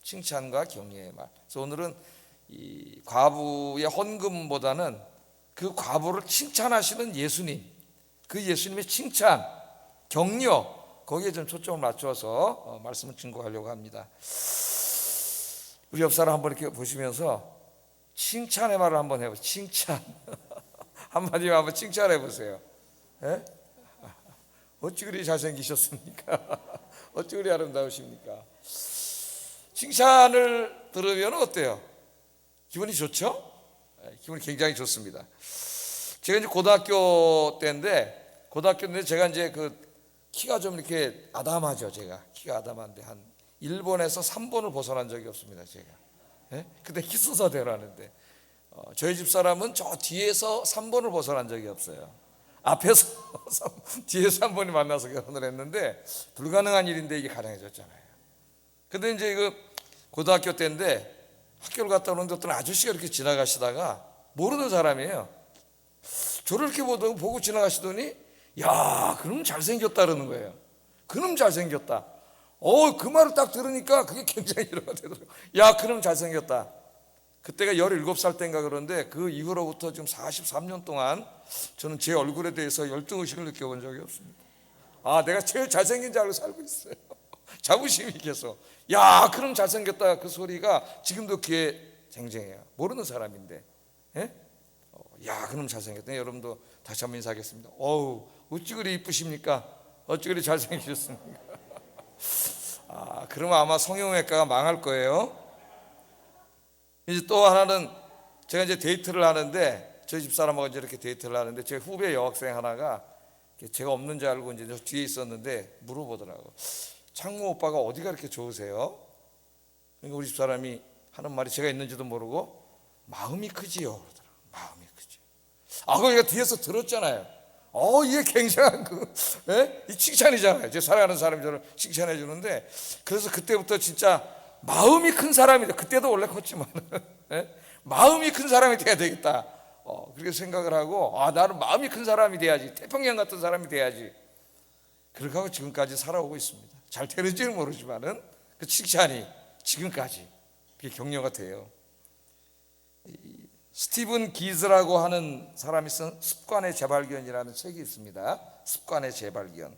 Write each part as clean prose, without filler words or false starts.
칭찬과 격려의 말. 그래서 오늘은 이 과부의 헌금보다는 그 과부를 칭찬하시는 예수님, 그 예수님의 칭찬, 격려, 거기에 좀 초점을 맞춰서 말씀을 증거하려고 합니다. 우리 옆 사람 한번 이렇게 보시면서 칭찬의 말을 한번 해보세요. 칭찬. 한마디만 한번 칭찬해 보세요. 예? 어찌 그리 잘생기셨습니까? 어찌 그리 아름다우십니까? 칭찬을 들으면 어때요? 기분이 좋죠? 기분이 굉장히 좋습니다. 제가 이제 고등학교 때인데 제가 이제 그 키가 좀 이렇게 아담하죠. 제가 키가 아담한데 한 1번에서 3번을 벗어난 적이 없습니다. 제가. 예? 근데 키 순서대로하는데 저희 집 사람은 저 뒤에서 3번을 벗어난 적이 없어요. 앞에서 뒤에서 3번이 만나서 결혼을 했는데 불가능한 일인데 이게 가능해졌잖아요. 근데 이제 그 고등학교 때인데 학교를 갔다 오는데 어떤 아저씨가 이렇게 지나가시다가 모르는 사람이에요. 저를 이렇게 보고 지나가시더니 야, 그놈 잘생겼다 그러는 거예요. 그놈 잘생겼다. 그 말을 딱 들으니까 그게 굉장히 위로가 되더라고요. 야, 그놈 잘생겼다. 그때가 17살 때인가 그런데 그 이후로부터 지금 43년 동안 저는 제 얼굴에 대해서 열등의식을 느껴본 적이 없습니다. 내가 제일 잘생긴 줄 알고 살고 있어요. 자부심이 계속. 야, 그럼 잘생겼다. 그 소리가 지금도 귀에 쟁쟁해요. 모르는 사람인데. 예? 야, 그럼 잘생겼다. 여러분도 다시 한번 인사하겠습니다. 어찌 그리 이쁘십니까? 어찌 그리 잘생기셨습니까? 그러면 아마 성형외과가 망할 거예요. 이제 또 하나는 제가 이제 데이트를 하는데 저희 집사람하고 이제 이렇게 데이트를 하는데 제 후배 여학생 하나가 제가 없는 줄 알고 이제 저 뒤에 있었는데 물어보더라고. 창모 오빠가 어디가 이렇게 좋으세요? 그러니까 우리 집사람이 하는 말이 제가 있는지도 모르고 마음이 크지요 그러더라고. 마음이 크지요. 그러니까 뒤에서 들었잖아요. 이게 굉장한 이 칭찬이잖아요. 제 사랑하는 사람이 저를 칭찬해 주는데 그래서 그때부터 진짜 마음이 큰 사람이다. 그때도 원래 컸지만 마음이 큰 사람이 돼야 되겠다. 그렇게 생각을 하고 나는 마음이 큰 사람이 돼야지. 태평양 같은 사람이 돼야지. 그렇게 하고 지금까지 살아오고 있습니다. 잘 되는지는 모르지만은 그 칭찬이 지금까지 그게 격려가 돼요. 스티븐 기즈라고 하는 사람이 쓴 습관의 재발견이라는 책이 있습니다. 습관의 재발견.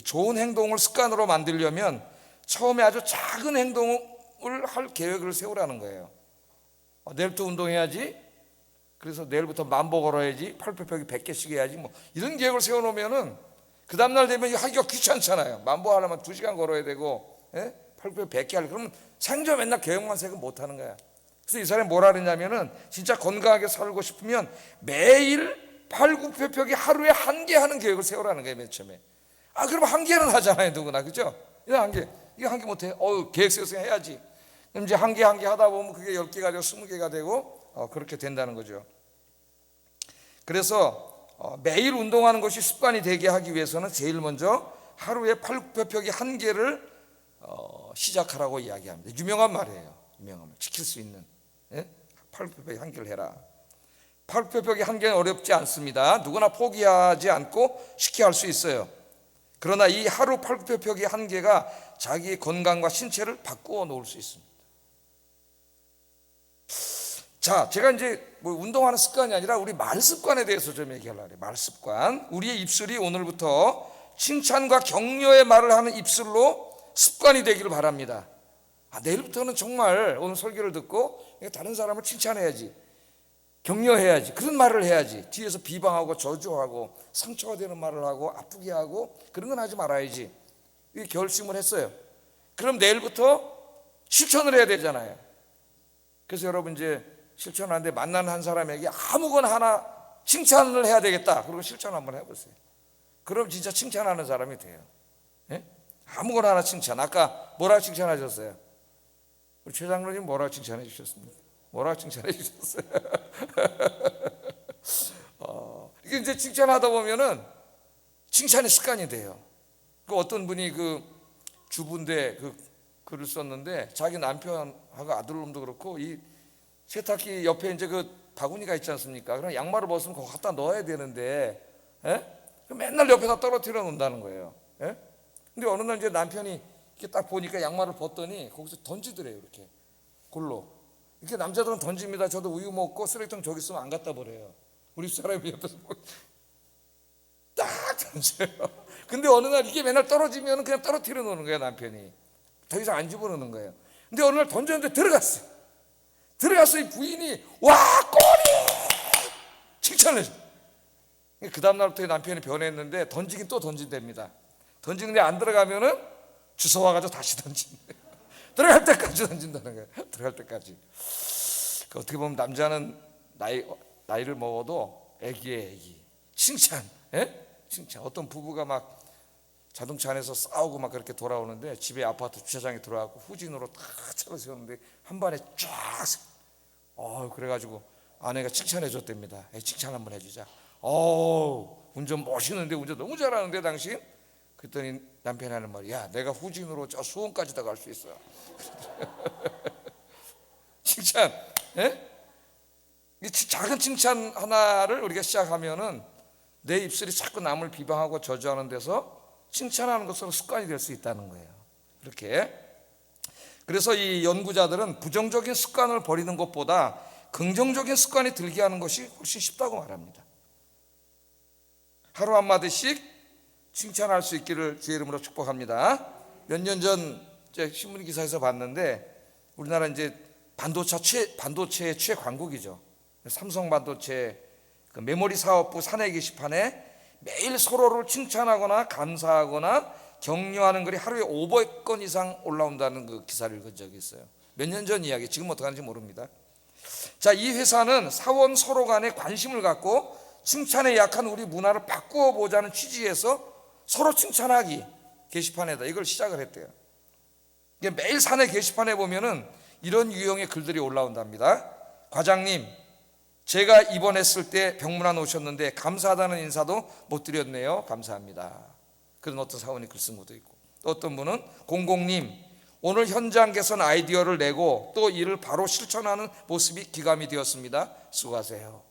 좋은 행동을 습관으로 만들려면 처음에 아주 작은 행동을 할 계획을 세우라는 거예요. 내일부터 운동해야지. 그래서 내일부터 10,000보 걸어야지. 팔굽혀펴기 100개씩 해야지. 이런 계획을 세워놓으면은 그 다음날 되면 하기가 귀찮잖아요. 10,000보 하려면 2시간 걸어야 되고, 팔굽혀펴기 100개 하려면 그러면 생전 맨날 계획만 세고 못하는 거야. 그래서 이 사람이 뭐라 그랬냐면은 진짜 건강하게 살고 싶으면 매일 팔굽혀펴기 하루에 1개 하는 계획을 세우라는 거예요. 맨 처음에. 그럼 1개는 하잖아요. 누구나. 그죠? 이거 1개. 이거 1개 못해. 계획 세워서 해야지. 그럼 이제 1개 하다 보면 그게 10개가 되고 20개가 되고 그렇게 된다는 거죠. 그래서 매일 운동하는 것이 습관이 되게 하기 위해서는 제일 먼저 하루에 팔굽혀펴기 1개를 시작하라고 이야기합니다. 유명한 말이에요. 유명한 말. 지킬 수 있는. 팔굽혀펴기 1개를 해라. 팔굽혀펴기 1개는 어렵지 않습니다. 누구나 포기하지 않고 쉽게 할 수 있어요. 그러나 이 하루 팔굽혀펴기 1개가 자기의 건강과 신체를 바꾸어 놓을 수 있습니다. 자, 제가 이제 운동하는 습관이 아니라 우리 말 습관에 대해서 좀 얘기하려고 해요. 말 습관. 우리의 입술이 오늘부터 칭찬과 격려의 말을 하는 입술로 습관이 되기를 바랍니다. 내일부터는 정말 오늘 설교를 듣고 다른 사람을 칭찬해야지, 격려해야지, 그런 말을 해야지. 뒤에서 비방하고 저주하고 상처가 되는 말을 하고 아프게 하고 그런 건 하지 말아야지. 이게 결심을 했어요. 그럼 내일부터 실천을 해야 되잖아요. 그래서 여러분 이제 실천하는데 만나는 한 사람에게 아무거나 하나 칭찬을 해야 되겠다. 그리고 실천 한번 해보세요. 그럼 진짜 칭찬하는 사람이 돼요. 아무거나 하나 칭찬. 아까 뭐라고 칭찬하셨어요? 우리 최 장로님 뭐라고 칭찬해 주셨습니까? 뭐라고 칭찬해 주셨어요? 이게 이제 칭찬하다 보면은 칭찬의 습관이 돼요. 어떤 분이 주부인데 글을 썼는데 자기 남편하고 아들놈도 그렇고 이 세탁기 옆에 이제 바구니가 있지 않습니까? 그럼 양말을 벗으면 그거 갖다 넣어야 되는데, 맨날 옆에다 떨어뜨려 놓는다는 거예요. 근데 어느 날 이제 남편이 이렇게 딱 보니까 양말을 벗더니 거기서 던지더래요. 이렇게 골로. 이렇게 남자들은 던집니다. 저도 우유 먹고 쓰레기통 저기 있으면 안 갖다 버려요. 우리 사람이 옆에서 딱 던져요. 근데 어느 날 이게 맨날 떨어지면 그냥 떨어뜨려 놓는 거예요. 남편이 더 이상 안 집어넣는 거예요. 근데 어느 날 던졌는데 들어갔어요. 들어가서 이 부인이 와 꼬리 칭찬을 해줘. 그 다음날부터 남편이 변했는데 던지긴 또 던진답니다. 던지는데 안 들어가면은 주워와가지고 다시 던진대. 들어갈 때까지 던진다는 거예요. 들어갈 때까지. 어떻게 보면 남자는 나이를 먹어도 애기예요. 애기. 칭찬. 예? 칭찬. 어떤 부부가 막 자동차 안에서 싸우고 막 그렇게 돌아오는데 집에 아파트 주차장에 들어가고 후진으로 탁 차를 세웠는데 한 번에 쫙. 그래가지고 아내가 칭찬해 줬답니다. 칭찬 한번 해주자. 운전 멋있는데 운전 너무 잘하는데 당신? 그랬더니 남편이 하는 말이 야 내가 후진으로 저 수원까지 다 갈 수 있어. 칭찬. 예? 작은 칭찬 하나를 우리가 시작하면은 내 입술이 자꾸 남을 비방하고 저주하는 데서 칭찬하는 것으로 습관이 될 수 있다는 거예요. 이렇게. 그래서 이 연구자들은 부정적인 습관을 버리는 것보다 긍정적인 습관이 들게 하는 것이 훨씬 쉽다고 말합니다. 하루 한마디씩 칭찬할 수 있기를 주의 이름으로 축복합니다. 몇 년 전 신문 기사에서 봤는데 우리나라 이제 반도체의 최강국이죠. 삼성 반도체 그 메모리 사업부 사내 게시판에 매일 서로를 칭찬하거나 감사하거나 격려하는 글이 하루에 500건 이상 올라온다는 그 기사를 읽은 적이 있어요. 몇 년 전 이야기, 지금 어떻게 하는지 모릅니다. 자, 이 회사는 사원 서로 간에 관심을 갖고 칭찬에 약한 우리 문화를 바꾸어 보자는 취지에서 서로 칭찬하기 게시판에다 이걸 시작을 했대요. 매일 사내 게시판에 보면은 이런 유형의 글들이 올라온답니다. 과장님, 제가 입원했을 때 병문안 오셨는데 감사하다는 인사도 못 드렸네요. 감사합니다. 그런 어떤 사원이 글 쓴 것도 있고, 또 어떤 분은 공공님, 오늘 현장 개선 아이디어를 내고 또 이를 바로 실천하는 모습이 기감이 되었습니다. 수고하세요.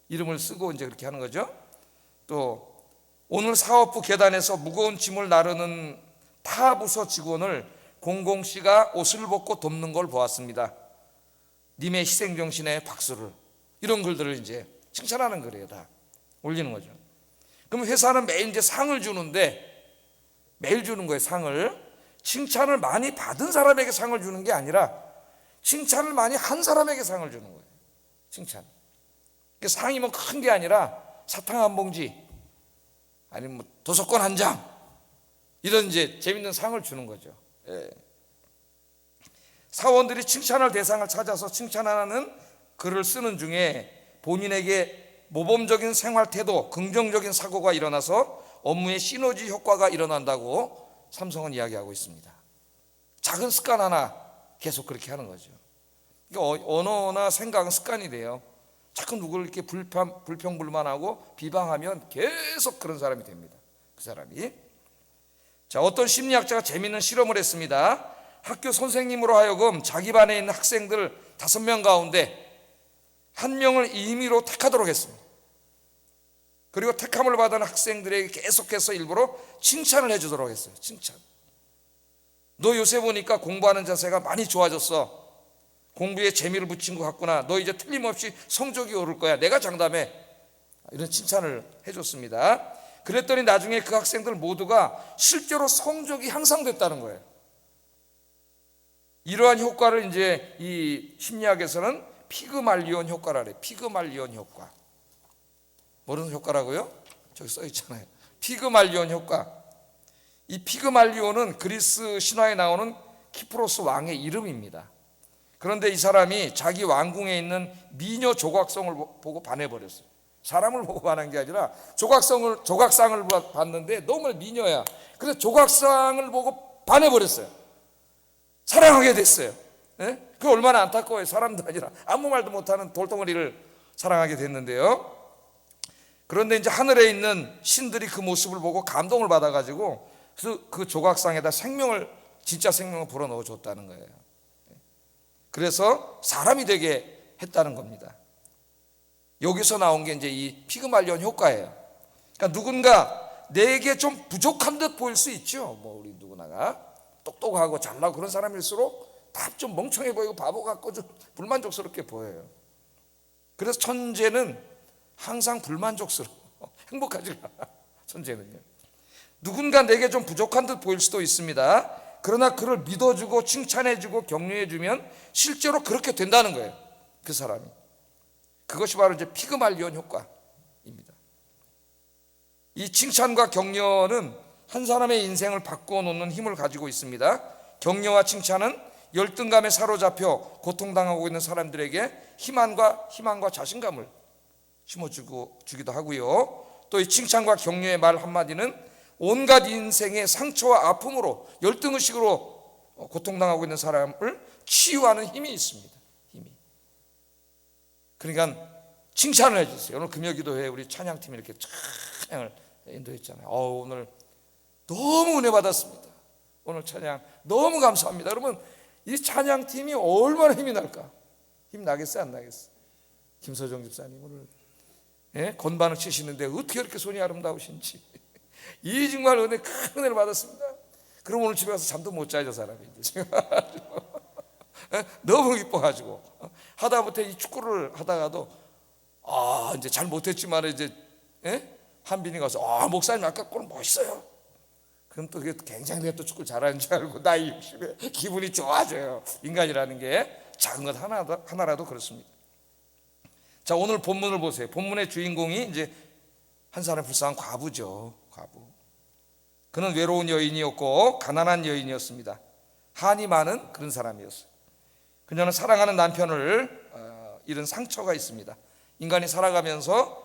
이름을 쓰고 이제 그렇게 하는 거죠. 또 오늘 사업부 계단에서 무거운 짐을 나르는 타 부서 직원을 공공씨가 옷을 벗고 돕는 걸 보았습니다. 님의 희생정신에 박수를. 이런 글들을 이제 칭찬하는 글이에요. 다 올리는 거죠. 그럼 회사는 매일 이제 상을 주는데 매일 주는 거예요. 상을. 칭찬을 많이 받은 사람에게 상을 주는 게 아니라 칭찬을 많이 한 사람에게 상을 주는 거예요. 칭찬. 상이 뭐 큰 게 아니라 사탕 한 봉지 아니면 뭐 도서권 한 장 이런 이제 재밌는 상을 주는 거죠. 예. 사원들이 칭찬할 대상을 찾아서 칭찬하는 글을 쓰는 중에 본인에게 모범적인 생활 태도, 긍정적인 사고가 일어나서 업무에 시너지 효과가 일어난다고 삼성은 이야기하고 있습니다. 작은 습관 하나 계속 그렇게 하는 거죠. 그러니까 언어나 생각은 습관이 돼요. 자꾸 누구를 이렇게 불평불만하고 비방하면 계속 그런 사람이 됩니다. 그 사람이. 자, 어떤 심리학자가 재미있는 실험을 했습니다. 학교 선생님으로 하여금 자기 반에 있는 학생들 5명 가운데 1명을 임의로 택하도록 했습니다. 그리고 택함을 받은 학생들에게 계속해서 일부러 칭찬을 해주도록 했어요. 칭찬. 너 요새 보니까 공부하는 자세가 많이 좋아졌어. 공부에 재미를 붙인 것 같구나. 너 이제 틀림없이 성적이 오를 거야. 내가 장담해. 이런 칭찬을 해줬습니다. 그랬더니 나중에 그 학생들 모두가 실제로 성적이 향상됐다는 거예요. 이러한 효과를 이제 이 심리학에서는 피그말리온 효과라 그래요. 피그말리온 효과. 모르는 효과라고요? 저기 써 있잖아요. 피그말리온 효과. 이 피그말리온은 그리스 신화에 나오는 키프로스 왕의 이름입니다. 그런데 이 사람이 자기 왕궁에 있는 미녀 조각성을 보고 반해버렸어요. 사람을 보고 반한 게 아니라 조각상을 봤는데 너무 미녀야. 그래서 조각상을 보고 반해버렸어요. 사랑하게 됐어요. 예? 그게 얼마나 안타까워요. 사람도 아니라 아무 말도 못하는 돌덩어리를 사랑하게 됐는데요. 그런데 이제 하늘에 있는 신들이 그 모습을 보고 감동을 받아가지고 그 조각상에다 진짜 생명을 불어넣어 줬다는 거예요. 그래서 사람이 되게 했다는 겁니다. 여기서 나온 게 이제 이 피그말리온 효과예요. 그러니까 누군가 내게 좀 부족한 듯 보일 수 있죠. 뭐 우리 누구나가. 똑똑하고 잘나고 그런 사람일수록 다 좀 멍청해 보이고 바보 같고 좀 불만족스럽게 보여요. 그래서 천재는 항상 불만족스러워. 행복하지가 않아. 천재는요. 누군가 내게 좀 부족한 듯 보일 수도 있습니다. 그러나 그를 믿어주고 칭찬해주고 격려해주면 실제로 그렇게 된다는 거예요. 그 사람이. 그것이 바로 이제 피그말리온 효과입니다. 이 칭찬과 격려는 한 사람의 인생을 바꾸어 놓는 힘을 가지고 있습니다. 격려와 칭찬은 열등감에 사로잡혀 고통당하고 있는 사람들에게 희망과 자신감을 심어주기도 하고요. 또 이 칭찬과 격려의 말 한마디는 온갖 인생의 상처와 아픔으로 열등의식으로 고통당하고 있는 사람을 치유하는 힘이 있습니다. 힘이. 그러니까 칭찬을 해주세요. 오늘 금요기도회에 우리 찬양팀이 이렇게 찬양을 인도했잖아요. 오늘 너무 은혜 받았습니다. 오늘 찬양 너무 감사합니다. 여러분, 이 찬양팀이 얼마나 힘이 날까? 힘 나겠어요, 안 나겠어요? 김서정 집사님 오늘 건반을 치시는데 어떻게 이렇게 손이 아름다우신지. 이 정말 큰 은혜를 받았습니다. 그럼 오늘 집에 가서 잠도 못 자요, 저 사람이 이제. 너무 기뻐가지고 하다못해 이 축구를 하다가도 이제 잘 못했지만 이제 한빈이 가서 목사님 아까 골 멋있어요. 그럼 또 그게 굉장히 내가 또 축구를 잘하는 줄 알고 나이 60에 기분이 좋아져요. 인간이라는 게 작은 것 하나라도 그렇습니다. 자, 오늘 본문을 보세요. 본문의 주인공이 이제 한 사람 불쌍한 과부죠. 과부. 그는 외로운 여인이었고 가난한 여인이었습니다. 한이 많은 그런 사람이었어요. 그녀는 사랑하는 남편을 잃은 상처가 있습니다. 인간이 살아가면서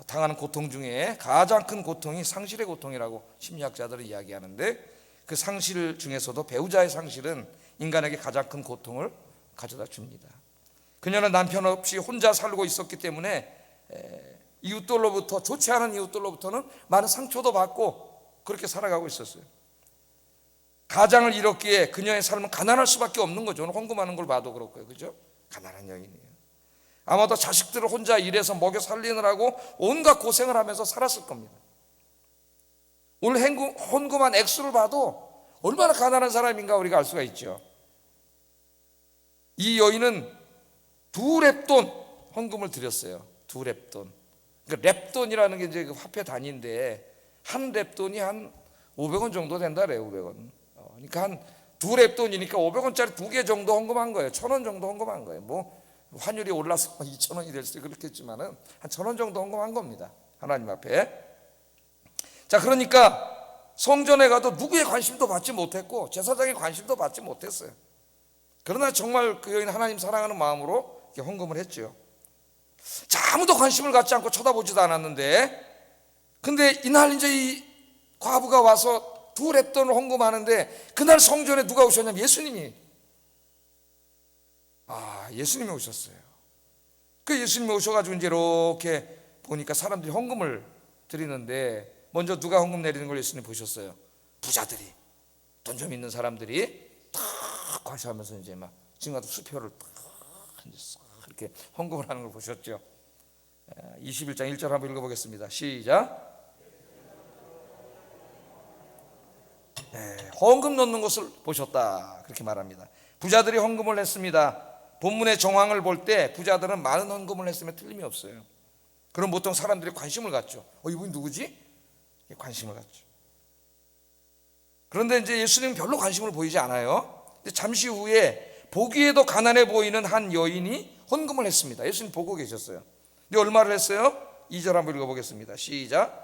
당하는 고통 중에 가장 큰 고통이 상실의 고통이라고 심리학자들은 이야기하는데, 그 상실 중에서도 배우자의 상실은 인간에게 가장 큰 고통을 가져다 줍니다. 그녀는 남편 없이 혼자 살고 있었기 때문에 이웃들로부터, 좋지 않은 이웃들로부터는 많은 상처도 받고 그렇게 살아가고 있었어요. 가장을 잃었기에 그녀의 삶은 가난할 수밖에 없는 거죠. 오늘 헌금하는 걸 봐도 그렇고요, 그죠? 가난한 여인이에요. 아마도 자식들을 혼자 일해서 먹여 살리느라고 온갖 고생을 하면서 살았을 겁니다. 오늘 헌금한 액수를 봐도 얼마나 가난한 사람인가 우리가 알 수가 있죠. 이 여인은 2렙돈 헌금을 드렸어요. 2렙돈. 그러니까 렙돈이라는 게 이제 그 화폐 단위인데 한 렙돈이 한 500원 정도 된다래요. 500원. 그러니까 한 2렙돈이니까 500원짜리 2개 정도 헌금한 거예요. 1,000원 정도 헌금한 거예요. 뭐 환율이 올라서 2,000원이 될 수도 그렇겠지만은 한 1,000원 정도 헌금한 겁니다. 하나님 앞에. 자, 그러니까 성전에 가도 누구의 관심도 받지 못했고 제사장의 관심도 받지 못했어요. 그러나 정말 그 여인 하나님 사랑하는 마음으로 이렇게 헌금을 했죠. 자, 아무도 관심을 갖지 않고 쳐다보지도 않았는데, 근데 이날 이제 이 과부가 와서 2렙돈을 헌금하는데 그날 성전에 누가 오셨냐면 예수님이 오셨어요. 그 예수님이 오셔가지고 이제 이렇게 보니까 사람들이 헌금을 드리는데, 먼저 누가 헌금 내리는 걸 예수님 보셨어요. 부자들이, 돈 좀 있는 사람들이 탁 과시하면서 이제 막 지금 같은 수표를 탁 이렇게 헌금을 하는 걸 보셨죠. 21장 1절 한번 읽어보겠습니다. 시작. 헌금 넣는 것을 보셨다, 그렇게 말합니다. 부자들이 헌금을 했습니다. 본문의 정황을 볼 때 부자들은 많은 헌금을 했으면 틀림이 없어요. 그럼 보통 사람들이 관심을 갖죠. 이분이 누구지? 관심을 갖죠. 그런데 이제 예수님은 별로 관심을 보이지 않아요. 잠시 후에 보기에도 가난해 보이는 한 여인이 헌금을 했습니다. 예수님 보고 계셨어요. 근데 얼마를 했어요? 2절 한번 읽어보겠습니다. 시작.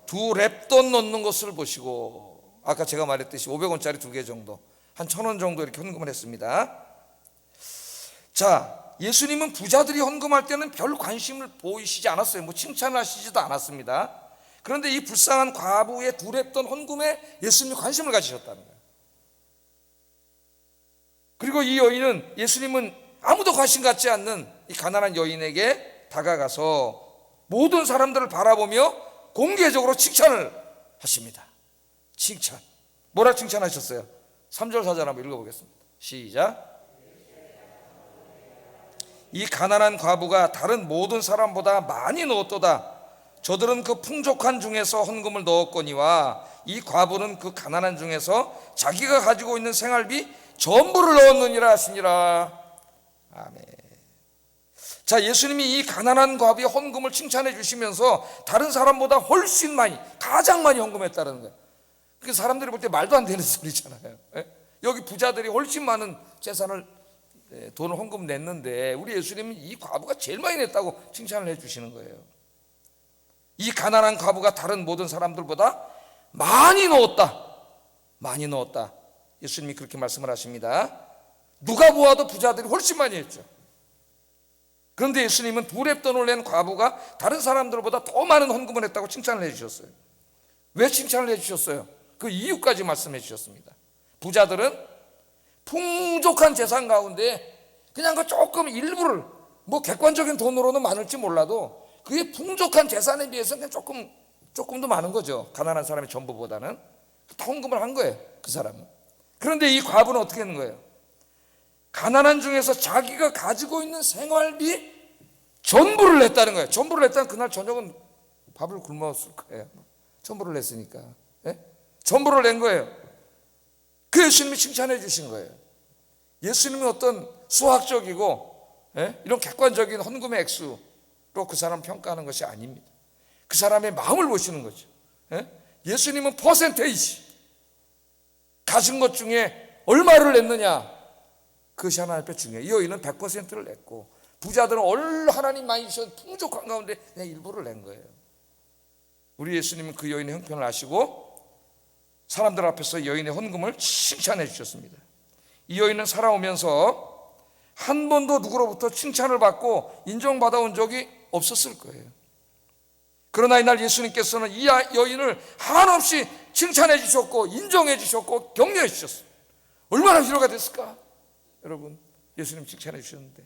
2렙돈 넣는 것을 보시고, 아까 제가 말했듯이 500원짜리 2개 정도, 한 1,000원 정도 이렇게 헌금을 했습니다. 자, 예수님은 부자들이 헌금할 때는 별 관심을 보이시지 않았어요. 뭐 칭찬을 하시지도 않았습니다. 그런데 이 불쌍한 과부의 2렙돈 헌금에 예수님이 관심을 가지셨다는 거예요. 그리고 이 여인은, 예수님은 아무도 관심 갖지 않는 이 가난한 여인에게 다가가서 모든 사람들을 바라보며 공개적으로 칭찬을 하십니다. 칭찬. 뭐라 칭찬하셨어요? 3절 4절 한번 읽어보겠습니다. 시작. 이 가난한 과부가 다른 모든 사람보다 많이 넣었도다. 저들은 그 풍족한 중에서 헌금을 넣었거니와 이 과부는 그 가난한 중에서 자기가 가지고 있는 생활비 전부를 넣었느니라 하시니라. 아멘. 자, 예수님이 이 가난한 과부의 헌금을 칭찬해 주시면서 다른 사람보다 훨씬 많이, 가장 많이 헌금했다는 거예요. 그 사람들이 볼 때 말도 안 되는 소리잖아요. 여기 부자들이 훨씬 많은 재산을, 돈을 헌금 냈는데 우리 예수님은 이 과부가 제일 많이 냈다고 칭찬을 해 주시는 거예요. 이 가난한 과부가 다른 모든 사람들보다 많이 넣었다. 많이 넣었다. 예수님이 그렇게 말씀을 하십니다. 누가 보아도 부자들이 훨씬 많이 했죠. 그런데 예수님은 두 렙돈을 낸 과부가 다른 사람들보다 더 많은 헌금을 했다고 칭찬을 해 주셨어요. 왜 칭찬을 해 주셨어요? 그 이유까지 말씀해 주셨습니다. 부자들은 풍족한 재산 가운데 그냥 그 조금 일부를, 뭐 객관적인 돈으로는 많을지 몰라도 그게 풍족한 재산에 비해서는 그냥 조금 더 많은 거죠. 가난한 사람의 전부보다는. 헌금을 한 거예요, 그 사람은. 그런데 이 과부는 어떻게 하는 거예요? 가난한 중에서 자기가 가지고 있는 생활비 전부를 냈다는 거예요. 전부를 냈다면 그날 저녁은 밥을 굶었을 거예요. 전부를 냈으니까. 전부를 낸 거예요. 그 예수님이 칭찬해 주신 거예요. 예수님은 어떤 수학적이고 이런 객관적인 헌금의 액수로 그 사람 평가하는 것이 아닙니다. 그 사람의 마음을 보시는 거죠. 예수님은 퍼센테이지, 가진 것 중에 얼마를 냈느냐, 그것이 하나님 앞에 중요해요. 이 여인은 100%를 냈고 부자들은 하나님 많이 주신 풍족한 가운데 그냥 일부를 낸 거예요. 우리 예수님은 그 여인의 형편을 아시고 사람들 앞에서 여인의 헌금을 칭찬해 주셨습니다. 이 여인은 살아오면서 한 번도 누구로부터 칭찬을 받고 인정받아온 적이 없었을 거예요. 그러나 이날 예수님께서는 이 여인을 한없이 칭찬해 주셨고 인정해 주셨고 격려해 주셨어요. 얼마나 위로가 됐을까? 여러분, 예수님 칭찬해 주셨는데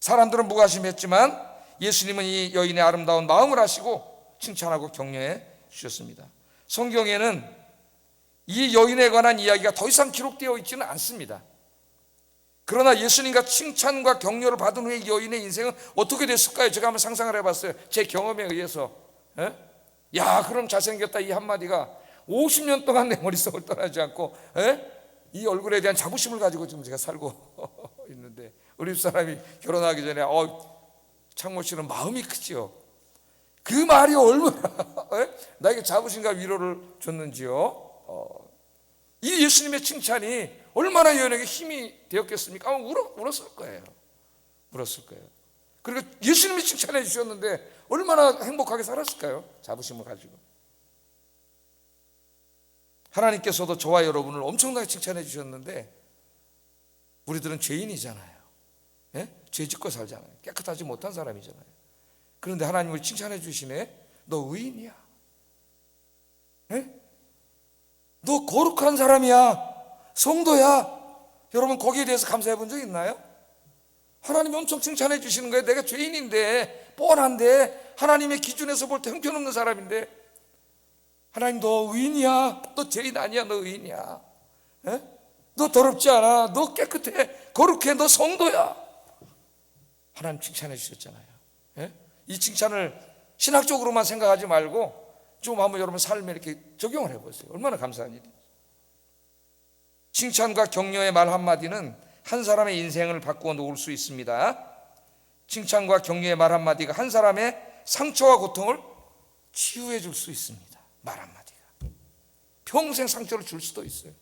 사람들은 무관심했지만 예수님은 이 여인의 아름다운 마음을 아시고 칭찬하고 격려해 주셨습니다. 성경에는 이 여인에 관한 이야기가 더 이상 기록되어 있지는 않습니다. 그러나 예수님과 칭찬과 격려를 받은 후에 이 여인의 인생은 어떻게 됐을까요? 제가 한번 상상을 해봤어요. 제 경험에 의해서. 야, 그럼 잘생겼다 이 한마디가 50년 동안 내 머릿속을 떠나지 않고 이 얼굴에 대한 자부심을 가지고 지금 제가 살고 있는데, 우리 집사람이 결혼하기 전에 창모 씨는 마음이 크지요. 그 말이 얼마나 나에게 자부심과 위로를 줬는지요. 이 예수님의 칭찬이 얼마나 여인에게 힘이 되었겠습니까? 아마 울었을 거예요. 울었을 거예요. 그리고 예수님이 칭찬해 주셨는데 얼마나 행복하게 살았을까요? 자부심을 가지고. 하나님께서도 저와 여러분을 엄청나게 칭찬해 주셨는데 우리들은 죄인이잖아요. 죄 짓고 살잖아요. 깨끗하지 못한 사람이잖아요. 그런데 하나님을 칭찬해 주시네. 너 의인이야. 너 거룩한 사람이야. 성도야. 여러분, 거기에 대해서 감사해 본 적 있나요? 하나님이 엄청 칭찬해 주시는 거예요. 내가 죄인인데, 뻔한데, 하나님의 기준에서 볼 때 형편없는 사람인데, 하나님 너 의인이야. 너 죄인 아니야. 너 의인이야. 너 더럽지 않아. 너 깨끗해. 거룩해. 너 성도야. 하나님 칭찬해 주셨잖아요. 이 칭찬을 신학적으로만 생각하지 말고 좀 한번 여러분 삶에 이렇게 적용을 해보세요. 얼마나 감사한 일이에요. 칭찬과 격려의 말 한마디는 한 사람의 인생을 바꾸어 놓을 수 있습니다. 칭찬과 격려의 말 한마디가 한 사람의 상처와 고통을 치유해 줄 수 있습니다. 말 한마디가 평생 상처를 줄 수도 있어요.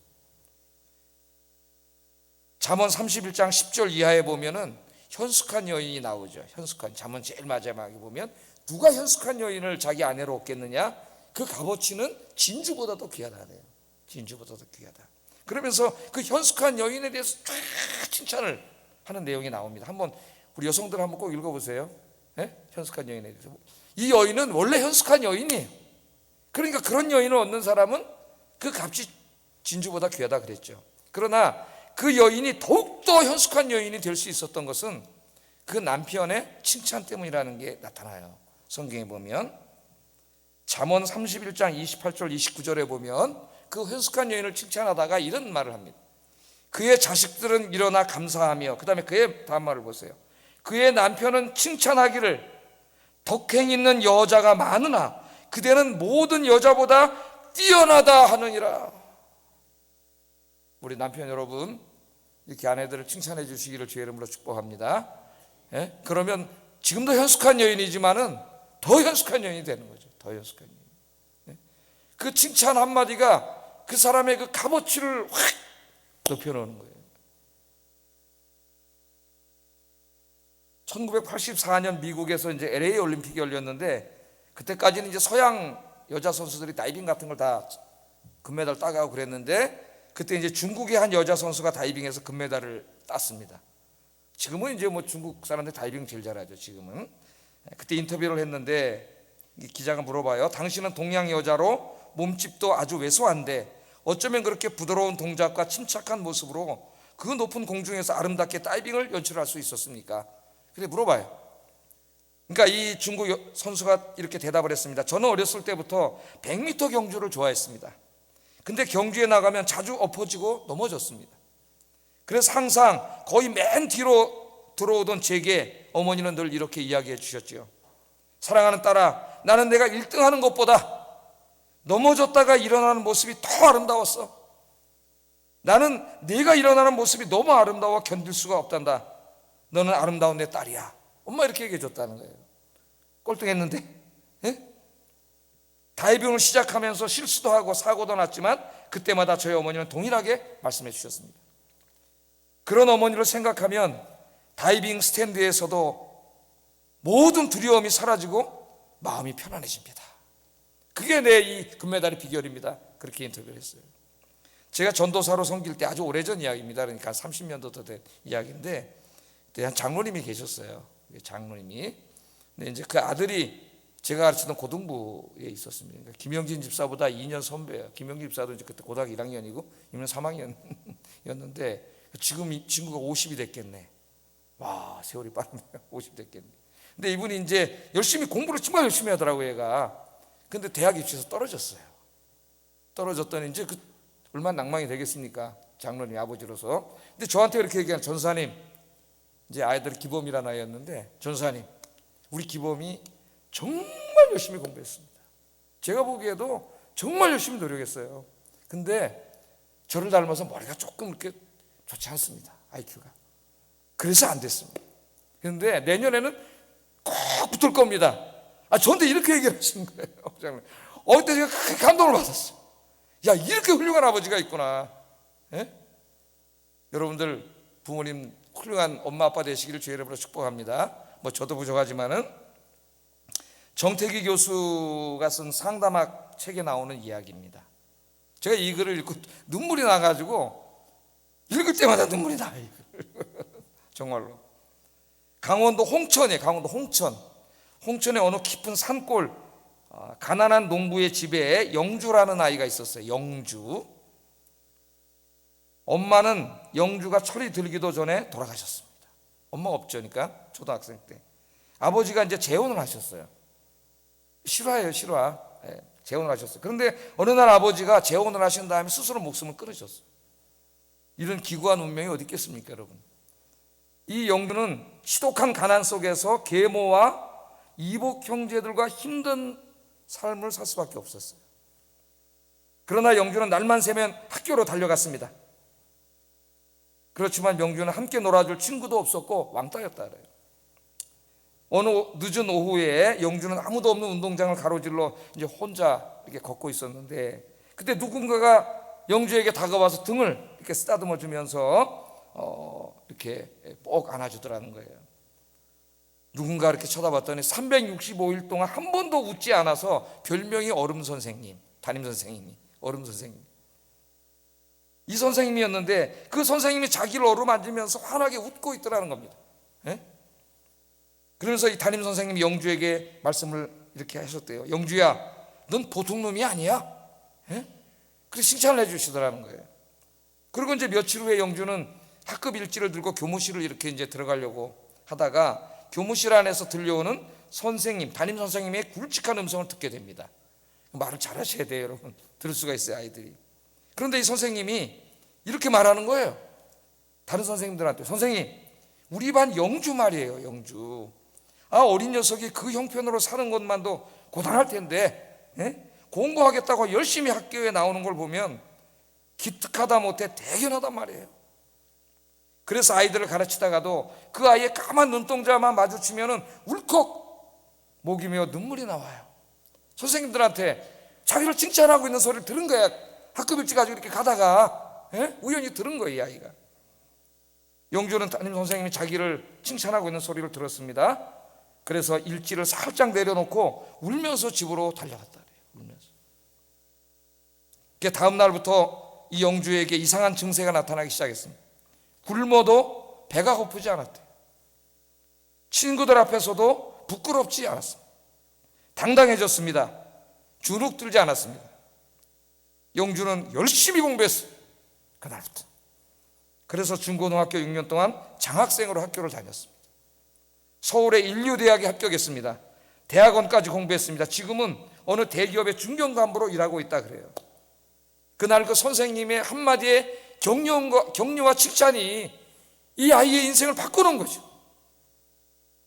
잠언 31장 10절 이하에 보면은 현숙한 여인이 나오죠. 현숙한, 잠언 제일 마지막에 보면 누가 현숙한 여인을 자기 아내로 얻겠느냐? 그 값어치는 진주보다도 귀하다네요. 진주보다도 귀하다. 그러면서 그 현숙한 여인에 대해서 쫙 칭찬을 하는 내용이 나옵니다. 한번 우리 여성들 한번 꼭 읽어보세요. 현숙한 여인에 대해서. 이 여인은 원래 현숙한 여인이에요. 그러니까 그런 여인을 얻는 사람은 그 값이 진주보다 귀하다 그랬죠. 그러나 그 여인이 더욱더 현숙한 여인이 될 수 있었던 것은 그 남편의 칭찬 때문이라는 게 나타나요. 성경에 보면 잠언 31장 28절 29절에 보면 그 현숙한 여인을 칭찬하다가 이런 말을 합니다. 그의 자식들은 일어나 감사하며, 그 다음에 그의 다음 말을 보세요. 그의 남편은 칭찬하기를 덕행 있는 여자가 많으나 그대는 모든 여자보다 뛰어나다 하느니라. 우리 남편 여러분, 이렇게 아내들을 칭찬해 주시기를 주의 이름으로 축복합니다. 예? 그러면 지금도 현숙한 여인이지만은 더 현숙한 여인이 되는 거죠. 더 현숙한 여인. 예? 그 칭찬 한마디가 그 사람의 그 값어치를 확 높여놓는 거예요. 1984년 미국에서 이제 LA 올림픽이 열렸는데, 그때까지는 이제 서양 여자 선수들이 다이빙 같은 걸 다 금메달 따가고 그랬는데, 그때 이제 중국의 한 여자 선수가 다이빙해서 금메달을 땄습니다. 지금은 이제 뭐 중국 사람들 다이빙 제일 잘하죠, 지금은. 그때 인터뷰를 했는데 기자가 물어봐요. 당신은 동양 여자로 몸집도 아주 왜소한데 어쩌면 그렇게 부드러운 동작과 침착한 모습으로 그 높은 공중에서 아름답게 다이빙을 연출할 수 있었습니까? 그래 물어봐요. 그러니까 이 중국 선수가 이렇게 대답을 했습니다. 저는 어렸을 때부터 100m 경주를 좋아했습니다. 근데 경주에 나가면 자주 엎어지고 넘어졌습니다. 그래서 항상 거의 맨 뒤로 들어오던 제게 어머니는 늘 이렇게 이야기해 주셨죠. 사랑하는 딸아, 나는 내가 1등 하는 것보다 넘어졌다가 일어나는 모습이 더 아름다웠어. 나는 내가 일어나는 모습이 너무 아름다워 견딜 수가 없단다. 너는 아름다운 내 딸이야. 엄마 이렇게 얘기해 줬다는 거예요. 꼴등했는데, 예? 다이빙을 시작하면서 실수도 하고 사고도 났지만 그때마다 저희 어머니는 동일하게 말씀해 주셨습니다. 그런 어머니를 생각하면 다이빙 스탠드에서도 모든 두려움이 사라지고 마음이 편안해집니다. 그게 내 이 금메달의 비결입니다. 그렇게 인터뷰를 했어요. 제가 전도사로 섬길 때 아주 오래전 이야기입니다. 그러니까 30년도 더 된 이야기인데, 그때 한 장로님이 계셨어요. 장로님이. 근데 이제 그 아들이 제가 가르치던 고등부에 있었습니다. 그러니까 김영진 집사보다 2년 선배예요. 김영진 집사도 이제 그때 고등학교 1학년이고 이면 3학년이었는데 지금 이 친구가 50이 됐겠네. 와, 세월이 빠르네요. 50 됐겠네. 근데 이분이 이제 열심히 공부를 정말 열심히 하더라고요, 얘가. 근데 대학 입시에서 떨어졌어요. 떨어졌더니 이제 그 얼마나 낭망이 되겠습니까? 장로님 아버지로서. 근데 저한테 그렇게 얘기한, 전사님, 이제 아이들 기범이라는 아이였는데, 전사님, 우리 기범이 정말 열심히 공부했습니다. 제가 보기에도 정말 열심히 노력했어요. 근데 저를 닮아서 머리가 조금 이렇게 좋지 않습니다, IQ가. 그래서 안 됐습니다. 그런데 내년에는 꼭 붙을 겁니다. 저한테 이렇게 얘기를 하시는 거예요. 그때 제가 크게 감동을 받았어요. 야, 이렇게 훌륭한 아버지가 있구나. 예? 여러분들 부모님 훌륭한 엄마 아빠 되시기를 주의 이름으로 축복합니다. 뭐 저도 부족하지만은 정태기 교수가 쓴 상담학 책에 나오는 이야기입니다. 제가 이 글을 읽고 눈물이 나가지고 읽을 때마다 눈물이 나요. 정말로. 강원도 홍천이에요. 강원도 홍천의 어느 깊은 산골, 가난한 농부의 집에 영주라는 아이가 있었어요. 영주. 엄마는 영주가 철이 들기도 전에 돌아가셨습니다. 엄마가 없죠니까 초등학생 때. 아버지가 이제 재혼을 하셨어요. 실화예요, 실화. 네, 재혼을 하셨어요. 그런데 어느 날 아버지가 재혼을 하신 다음에 스스로 목숨을 끊으셨어요. 이런 기구한 운명이 어디 있겠습니까, 여러분? 이 영주는 지독한 가난 속에서 계모와 이복 형제들과 힘든 삶을 살 수밖에 없었어요. 그러나 영주는 날만 새면 학교로 달려갔습니다. 그렇지만 영주는 함께 놀아줄 친구도 없었고 왕따였다 그래요. 어느 늦은 오후에 영주는 아무도 없는 운동장을 가로질러 이제 혼자 이렇게 걷고 있었는데, 그때 누군가가 영주에게 다가와서 등을 이렇게 쓰다듬어 주면서 이렇게 꼭 안아주더라는 거예요. 누군가 이렇게 쳐다봤더니 365일 동안 한 번도 웃지 않아서 별명이 얼음 선생님, 담임 선생님이 얼음 선생님. 이 선생님이었는데 그 선생님이 자기를 어루만지면서 환하게 웃고 있더라는 겁니다. 예? 그러면서 이 담임 선생님이 영주에게 말씀을 이렇게 하셨대요. 영주야, 넌 보통 놈이 아니야. 예? 그래서 칭찬을 해주시더라는 거예요. 그리고 이제 며칠 후에 영주는 학급 일지를 들고 교무실을 이렇게 이제 들어가려고 하다가 교무실 안에서 들려오는 선생님, 담임 선생님의 굵직한 음성을 듣게 됩니다. 말을 잘하셔야 돼요, 여러분. 들을 수가 있어요, 아이들이. 그런데 이 선생님이 이렇게 말하는 거예요. 다른 선생님들한테, 선생님, 우리 반 영주 말이에요, 영주. 어린 녀석이 그 형편으로 사는 것만도 고단할 텐데, 공부하겠다고 열심히 학교에 나오는 걸 보면 기특하다 못해 대견하단 말이에요. 그래서 아이들을 가르치다가도 그 아이의 까만 눈동자만 마주치면 울컥 목이며 눈물이 나와요. 선생님들한테 자기를 칭찬하고 있는 소리를 들은 거야. 학급 일찍 가지고 이렇게 가다가 우연히 들은 거예요, 이 아이가. 영주는 담임 선생님이 자기를 칭찬하고 있는 소리를 들었습니다. 그래서 일지를 살짝 내려놓고 울면서 집으로 달려갔다 그래요. 울면서. 다음 날부터 이 영주에게 이상한 증세가 나타나기 시작했습니다. 굶어도 배가 고프지 않았대요. 친구들 앞에서도 부끄럽지 않았습니다. 당당해졌습니다. 주눅 들지 않았습니다. 영주는 열심히 공부했어요. 그날부터. 그래서 중고등학교 6년 동안 장학생으로 학교를 다녔습니다. 서울의 인류대학에 합격했습니다. 대학원까지 공부했습니다. 지금은 어느 대기업의 중견간부로 일하고 있다 그래요. 그날 그 선생님의 한마디의 격려와 칭찬이 이 아이의 인생을 바꾸는 거죠.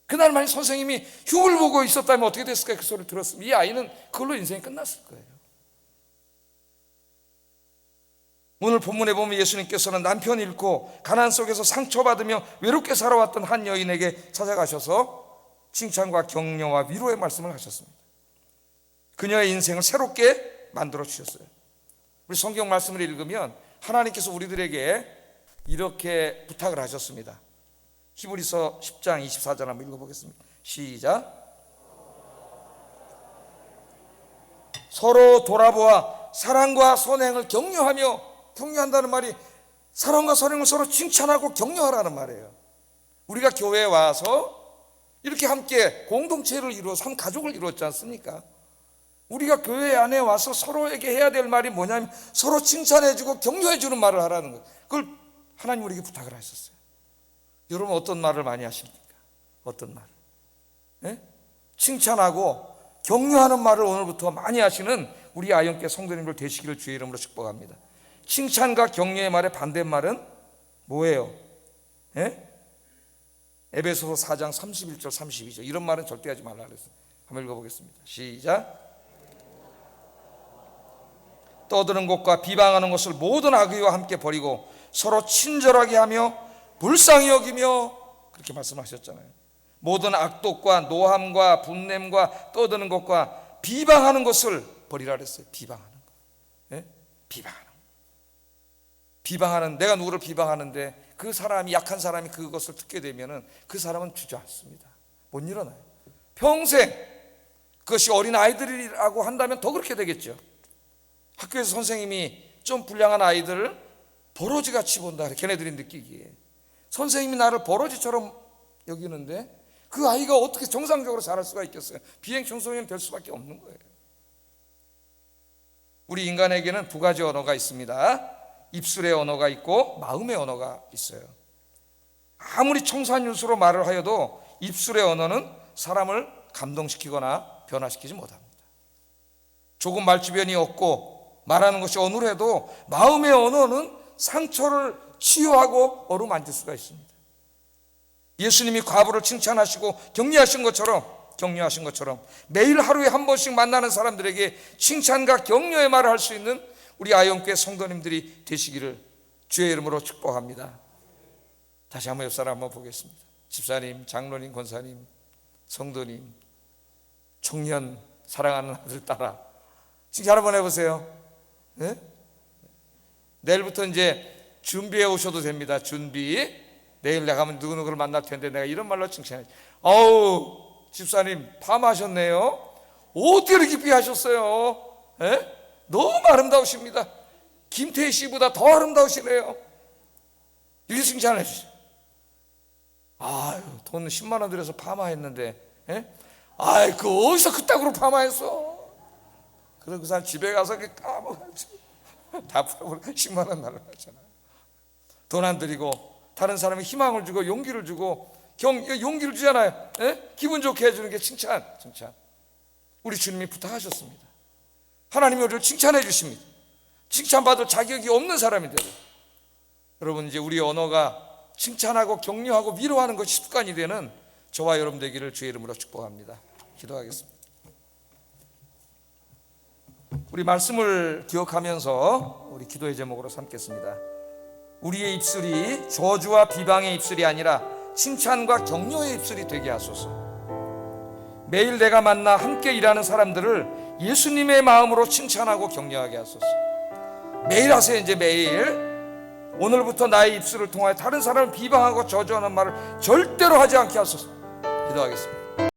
그날 만약 선생님이 흉을 보고 있었다면 어떻게 됐을까? 그 소리를 들었으면 이 아이는 그걸로 인생이 끝났을 거예요. 오늘 본문에 보면 예수님께서는 남편 잃고 가난 속에서 상처받으며 외롭게 살아왔던 한 여인에게 찾아가셔서 칭찬과 격려와 위로의 말씀을 하셨습니다. 그녀의 인생을 새롭게 만들어 주셨어요. 우리 성경 말씀을 읽으면 하나님께서 우리들에게 이렇게 부탁을 하셨습니다. 히브리서 10장 24절 한번 읽어보겠습니다. 시작. 서로 돌아보아 사랑과 선행을 격려한다는 말이 사랑과 선행을 서로 칭찬하고 격려하라는 말이에요. 우리가 교회에 와서 이렇게 함께 공동체를 이루어서 한 가족을 이루었지 않습니까? 우리가 교회 안에 와서 서로에게 해야 될 말이 뭐냐면 서로 칭찬해주고 격려해주는 말을 하라는 거예요. 그걸 하나님 우리에게 부탁을 하셨어요. 여러분 어떤 말을 많이 하십니까? 어떤 말? 칭찬하고 격려하는 말을 오늘부터 많이 하시는 우리 아이언교회 성도님들 되시기를 주의 이름으로 축복합니다. 칭찬과 격려의 말의 반대말은 뭐예요? 에베소서 4장 31절 32절 이런 말은 절대 하지 말라 그랬어요. 한번 읽어보겠습니다. 시작. 떠드는 것과 비방하는 것을 모든 악의와 함께 버리고 서로 친절하게 하며 불쌍히 여기며 그렇게 말씀하셨잖아요. 모든 악독과 노함과 분냄과 떠드는 것과 비방하는 것을 버리라 그랬어요. 비방하는 거. 비방하는 내가 누구를 비방하는데 그 사람이 약한 사람이 그것을 듣게 되면은 그 사람은 주저앉습니다. 못 일어나요. 평생 그것이 어린 아이들이라고 한다면 더 그렇게 되겠죠. 학교에서 선생님이 좀 불량한 아이들을 버러지같이 본다. 걔네들이 느끼기에 선생님이 나를 버러지처럼 여기는데 그 아이가 어떻게 정상적으로 자랄 수가 있겠어요? 비행 청소년 될 수밖에 없는 거예요. 우리 인간에게는 두 가지 언어가 있습니다. 입술의 언어가 있고 마음의 언어가 있어요. 아무리 청산유수로 말을 하여도 입술의 언어는 사람을 감동시키거나 변화시키지 못합니다. 조금 말주변이 없고 말하는 것이 어눌해도 마음의 언어는 상처를 치유하고 어루만질 수가 있습니다. 예수님이 과부를 칭찬하시고 격려하신 것처럼 매일 하루에 한 번씩 만나는 사람들에게 칭찬과 격려의 말을 할 수 있는 우리 아이언교회 성도님들이 되시기를 주의 이름으로 축복합니다. 다시 한번 옆 사람 한번 보겠습니다. 집사님, 장로님, 권사님, 성도님, 청년, 사랑하는 아들, 딸아, 칭찬 한번 해보세요. 네? 내일부터 이제 준비해 오셔도 됩니다. 준비. 내일 내가 하면 누구누구를 만날 텐데 내가 이런 말로 칭찬해. 어우, 집사님 파마하셨네요. 어떻게 이렇게 깊이 하셨어요? 너무 아름다우십니다. 김태희 씨보다 더 아름다우시네요. 이렇게 칭찬해 주시죠. 아유, 돈 10만 원 들여서 파마했는데, 아이, 그 어디서 그따구로 파마했어? 그래서 그 사람 집에 가서 까먹어가지고 다 풀어버려. 10만 원 날라갔잖아요. 돈 안 들이고 다른 사람에 희망을 주고 용기를 주고 용기를 주잖아요. 기분 좋게 해주는 게 칭찬. 우리 주님이 부탁하셨습니다. 하나님이 우리를 칭찬해 주십니다. 칭찬받을 자격이 없는 사람인데도. 여러분, 이제 우리 언어가 칭찬하고 격려하고 위로하는 것이 습관이 되는 저와 여러분 되기를 주의 이름으로 축복합니다. 기도하겠습니다. 우리 말씀을 기억하면서 우리 기도의 제목으로 삼겠습니다. 우리의 입술이 저주와 비방의 입술이 아니라 칭찬과 격려의 입술이 되게 하소서. 매일 내가 만나 함께 일하는 사람들을 예수님의 마음으로 칭찬하고 격려하게 하소서. 매일 하세요. 이제 매일 오늘부터 나의 입술을 통하여 다른 사람을 비방하고 저주하는 말을 절대로 하지 않게 하소서. 기도하겠습니다.